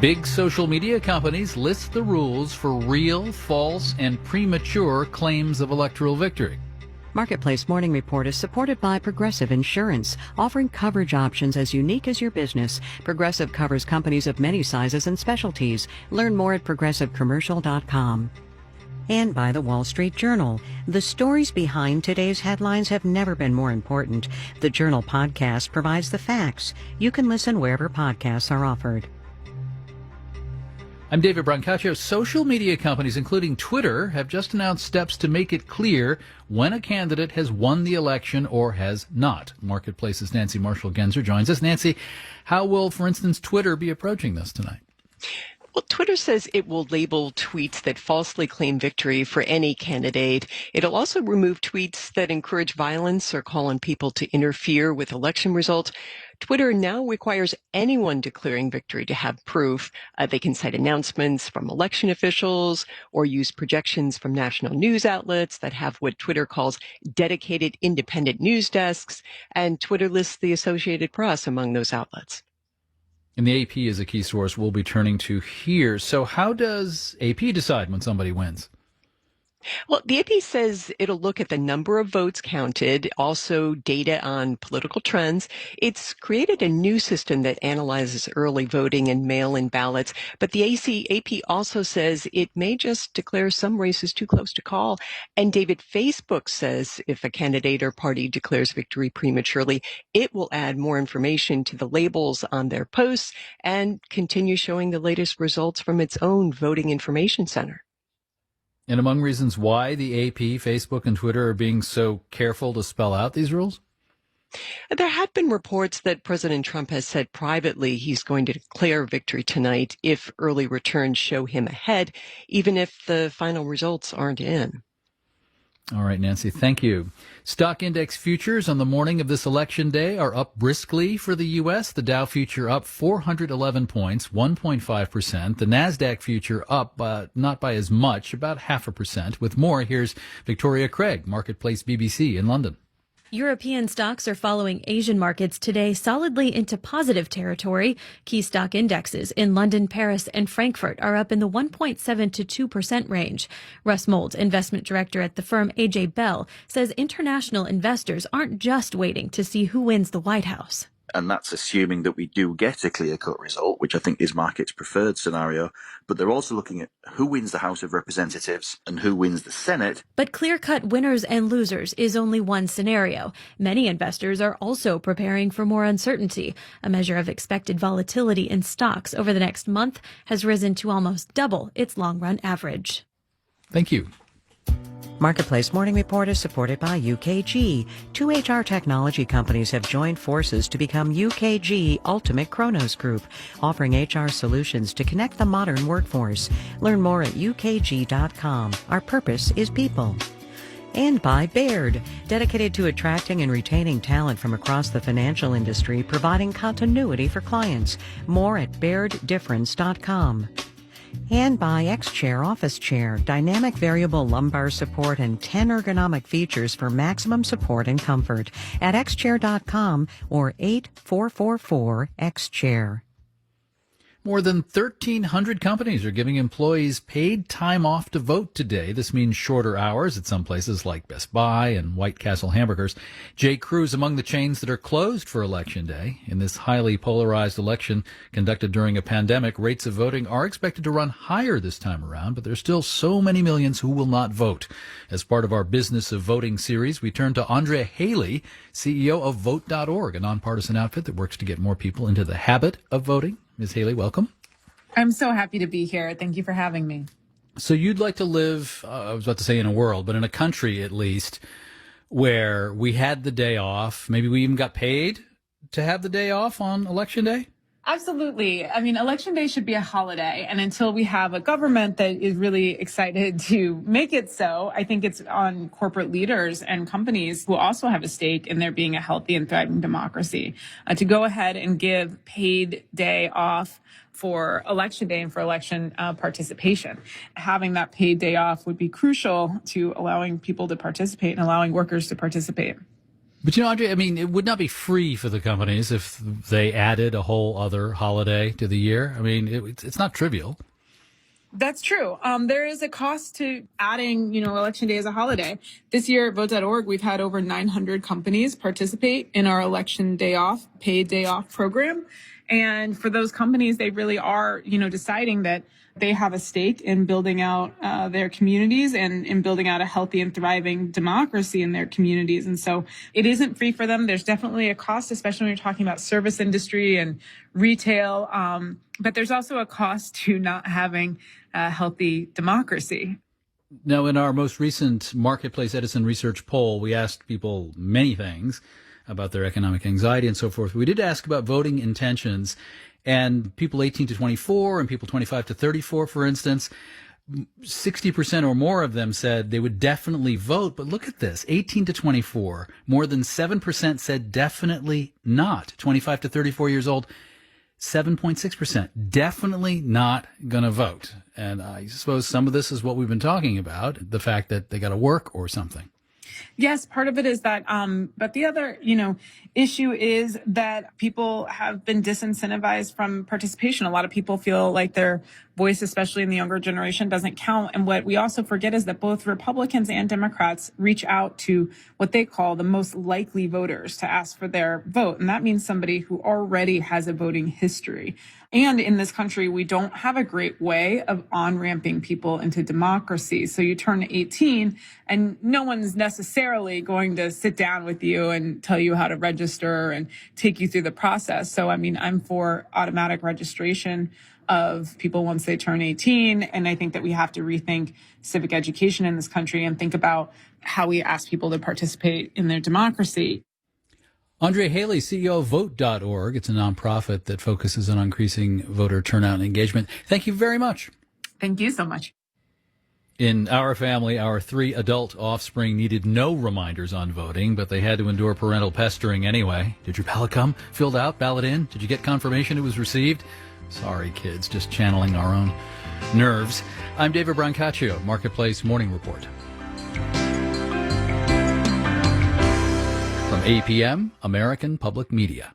Big social media companies list the rules for real, false, and premature claims of electoral victory. Marketplace Morning Report is supported by Progressive Insurance, offering coverage options as unique as your business. Progressive covers companies of many sizes and specialties. Learn more at progressivecommercial.com. And by the Wall Street Journal. The stories behind today's headlines have never been more important. The Journal podcast provides the facts. You can listen wherever podcasts are offered. I'm David Brancaccio. Social media companies, including Twitter, have just announced steps to make it clear when a candidate has won the election or has not. Marketplace's Nancy Marshall-Genzer joins us. Nancy, how will, for instance, Twitter be approaching this tonight? Well, Twitter says it will label tweets that falsely claim victory for any candidate. It'll also remove tweets that encourage violence or call on people to interfere with election results. Twitter now requires anyone declaring victory to have proof. They can cite announcements from election officials or use projections from national news outlets that have what Twitter calls dedicated independent news desks, and Twitter lists the Associated Press among those outlets. And the AP is a key source we'll be turning to here. So how does AP decide when somebody wins? Well, the AP says it'll look at the number of votes counted, also data on political trends. It's created a new system that analyzes early voting and mail-in ballots, but the AP also says it may just declare some races too close to call. And David, Facebook says if a candidate or party declares victory prematurely, it will add more information to the labels on their posts and continue showing the latest results from its own voting information center. And among reasons why the AP, Facebook, and Twitter are being so careful to spell out these rules? There have been reports that President Trump has said privately he's going to declare victory tonight if early returns show him ahead, even if the final results aren't in. All right, Nancy, thank you. Stock index futures on the morning of this election day are up briskly for the U.S. The Dow future up 411 points, 1.5%. The NASDAQ future up, not by as much, about 0.5%. With more, here's Victoria Craig, Marketplace BBC in London. European stocks are following Asian markets today solidly into positive territory. Key stock indexes in London, Paris, and Frankfurt are up in the 1.7 to 2% range. Russ Mould, investment director at the firm AJ Bell, says international investors aren't just waiting to see who wins the White House. And that's assuming that we do get a clear-cut result, which I think is market's preferred scenario. But they're also looking at who wins the House of Representatives and who wins the Senate. But clear-cut winners and losers is only one scenario. Many investors are also preparing for more uncertainty. A measure of expected volatility in stocks over the next month has risen to almost double its long-run average. Thank you. Marketplace Morning Report is supported by UKG. Two HR technology companies have joined forces to become UKG Ultimate Kronos Group, offering HR solutions to connect the modern workforce. Learn more at ukg.com. Our purpose is people. And by Baird, dedicated to attracting and retaining talent from across the financial industry, providing continuity for clients. More at bairdifference.com. And by X-Chair Office Chair, dynamic variable lumbar support and 10 ergonomic features for maximum support and comfort at xchair.com or 8444-X-Chair. More than 1,300 companies are giving employees paid time off to vote today. This means shorter hours at some places like Best Buy and White Castle Hamburgers. J. Crew is among the chains that are closed for Election Day. In this highly polarized election conducted during a pandemic, rates of voting are expected to run higher this time around, but there's still so many millions who will not vote. As part of our Business of Voting series, we turn to Andrea Haley, CEO of Vote.org, a nonpartisan outfit that works to get more people into the habit of voting. Ms. Haley, welcome. I'm so happy to be here. Thank you for having me. So you'd like to live, I was about to say in a world, but in a country at least, where we had the day off, maybe we even got paid to have the day off on Election Day? Absolutely. I mean, Election Day should be a holiday. And until we have a government that is really excited to make it so, I think it's on corporate leaders and companies who also have a stake in there being a healthy and thriving democracy to go ahead and give paid day off for Election Day and for election participation. Having that paid day off would be crucial to allowing people to participate and allowing workers to participate. But Andre, I mean, it would not be free for the companies if they added a whole other holiday to the year. I mean, it's not trivial. That's true. There is a cost to adding, Election Day as a holiday. This year at Vote.org, we've had over 900 companies participate in our Election Day Off, paid day off program. And for those companies, they really are, deciding that they have a stake in building out their communities and in building out a healthy and thriving democracy in their communities. And so it isn't free for them. There's definitely a cost, especially when you're talking about service industry and retail. But there's also a cost to not having a healthy democracy. Now, in our most recent Marketplace Edison research poll, we asked people many things about their economic anxiety and so forth. We did ask about voting intentions, and people 18 to 24 and people 25 to 34, for instance, 60% or more of them said they would definitely vote. But look at this, 18 to 24, more than 7% said definitely not. 25 to 34 years old, 7.6%, definitely not going to vote. And I suppose some of this is what we've been talking about, the fact that they got to work or something. Yes, part of it is that. But the other, issue is that people have been disincentivized from participation. A lot of people feel like their voice, especially in the younger generation, doesn't count. And what we also forget is that both Republicans and Democrats reach out to what they call the most likely voters to ask for their vote. And that means somebody who already has a voting history. And in this country, we don't have a great way of on-ramping people into democracy. So you turn 18 and no one's necessarily going to sit down with you and tell you how to register and take you through the process. So, I'm for automatic registration of people once they turn 18. And I think that we have to rethink civic education in this country and think about how we ask people to participate in their democracy. Andre Haley, CEO of Vote.org. It's a nonprofit that focuses on increasing voter turnout and engagement. Thank you very much. Thank you so much. In our family, our 3 adult offspring needed no reminders on voting, but they had to endure parental pestering anyway. Did your ballot come? Filled out? Ballot in? Did you get confirmation it was received? Sorry, kids, just channeling our own nerves. I'm David Brancaccio, Marketplace Morning Report. From APM, American Public Media.